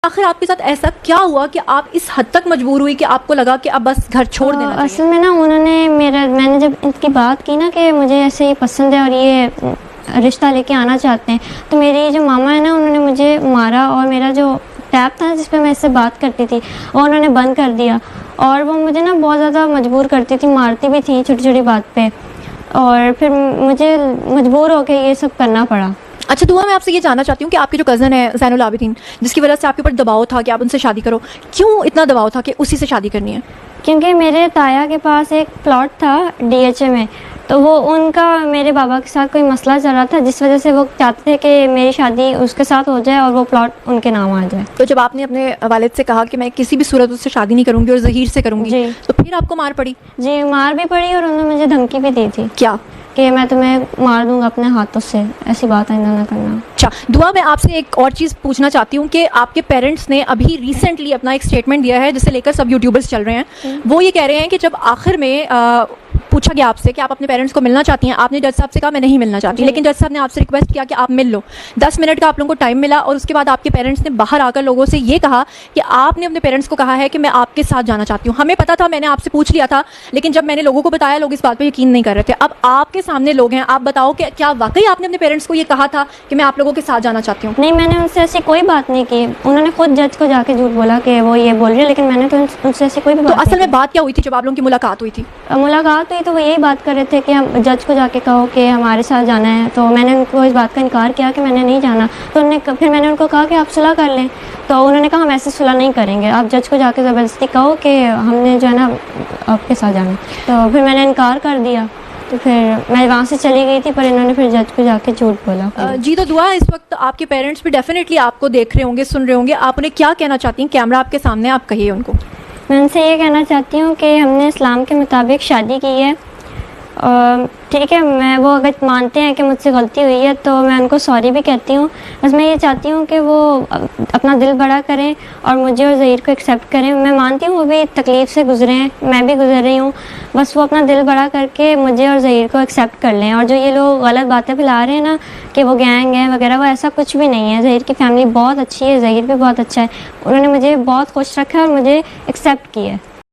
आखिर आपके साथ ऐसा क्या हुआ कि आप इस हद तक मजबूर हुई कि आपको लगा कि अब बस घर छोड़ देना चाहिए? असल में ना मैंने जब इनकी बात की ना कि मुझे ऐसे ये पसंद है और ये रिश्ता लेके आना चाहते हैं, तो मेरी जो मामा है ना उन्होंने मुझे मारा और मेरा जो टैब था जिस पे मैं इससे बात करती थी वो उन्होंने बंद कर दिया। और वो मुझे ना बहुत ज़्यादा मजबूर करती थी, मारती भी थी छोटी छोटी बात पे, और फिर मुझे मजबूर होकर ये सब करना पड़ा। अच्छा दुआ, मैं आपसे ये जानना चाहती हूँ कि आपके जो कज़न है ज़ैनुल आबिदीन, जिसकी वजह से आपके ऊपर दबाव था कि आप उनसे शादी करो, क्यों इतना दबाव था कि उसी से शादी करनी है? क्योंकि मेरे ताया के पास एक प्लॉट था डीएचए में, तो वो उनका मेरे बाबा के साथ कोई मसला चल रहा था जिस वजह से वो चाहते थे कि मेरी शादी उसके साथ हो जाए और वो प्लॉट उनके नाम आ जाए। तो जब आपने अपने वालिद से कहा कि मैं किसी भी सूरत उससे शादी नहीं करूँगी और ज़हीर से करूँगी, तो फिर आपको मार पड़ी? जी, मार भी पड़ी और उन्होंने मुझे धमकी भी दी थी। क्या? कि मैं तुम्हें मार दूंगा अपने हाथों से, ऐसी बात आइंदा ना करना। अच्छा दुआ, मैं आपसे एक और चीज़ पूछना चाहती हूँ कि आपके पेरेंट्स ने अभी रिसेंटली अपना एक स्टेटमेंट दिया है जिसे लेकर सब यूट्यूबर्स चल रहे हैं। वो ये कह रहे हैं कि जब आखिर में पूछा गया आपसे कि आप अपने पेरेंट्स को मिलना चाहती हैं, आपने जज साहब से कहा मैं नहीं मिलना चाहती, लेकिन जज साहब ने आपसे रिक्वेस्ट किया कि आप मिल लो। 10 मिनट का आप लोगों को टाइम मिला और उसके बाद आपके पेरेंट्स ने बाहर आकर लोगों से ये कहा कि आपने अपने पेरेंट्स को कहा है कि मैं आपके साथ जाना चाहती हूँ। हमें पता था, मैंने आपसे पूछ लिया था, लेकिन जब मैंने लोगों को बताया लोग इस बात पर यकीन नहीं कर रहे थे। अब आपके सामने लोग हैं, आप बताओ कि क्या वाकई आपने अपने पेरेंट्स को ये कहा था कि मैं आप लोगों के साथ जाना चाहती हूँ? नहीं, मैंने उनसे ऐसी कोई बात नहीं की। उन्होंने खुद जज को जाके झूठ बोला कि वो ये बोल रही है, लेकिन मैंने तो उनसे ऐसी कोई भी बात। तो असल में बात क्या हुई थी जब आप लोगों की मुलाकात हुई थी? मुलाकात हुई तो वो यही बात कर रहे थे कि हम जज को जाके कहो कि हमारे साथ जाना है, तो मैंने उनको इस बात का इनकार किया कि मैंने नहीं जाना। तो फिर मैंने उनको कहा कि आप सुलह कर लें, तो उन्होंने कहा हम ऐसे सुलह नहीं करेंगे, आप जज को जाके ज़बरदस्ती कहो कि हमने जो है ना आपके साथ जाना। तो फिर मैंने इनकार कर दिया, तो फिर मैं वहाँ से चली गई थी, पर इन्होंने फिर जज को जाके झूठ बोला। जी, तो दुआ, इस वक्त आपके पेरेंट्स भी डेफिनेटली आपको देख रहे होंगे, सुन रहे होंगे, आप उन्हें क्या कहना चाहती हैं? कैमरा आपके सामने, आप कहिए उनको। मैं उनसे ये कहना चाहती हूँ कि हमने इस्लाम के मुताबिक शादी की है, ठीक है। मैं वो अगर मानते हैं कि मुझसे गलती हुई है तो मैं उनको सॉरी भी कहती हूँ। बस मैं ये चाहती हूँ कि वो अपना दिल बड़ा करें और मुझे और ज़हीर को एक्सेप्ट करें। मैं मानती हूँ वो भी तकलीफ़ से गुजरे हैं, मैं भी गुजर रही हूँ, बस वो अपना दिल बड़ा करके मुझे और ज़हीर को एक्सेप्ट कर लें। और जो ये लोग गलत बातें फैला रहे हैं ना कि वो गैंग है वगैरह, वो ऐसा कुछ भी नहीं है। ज़हीर की फैमिली बहुत अच्छी है, ज़हीर भी बहुत अच्छा है, उन्होंने मुझे बहुत खुश रखा है और मुझे एक्सेप्ट किया है।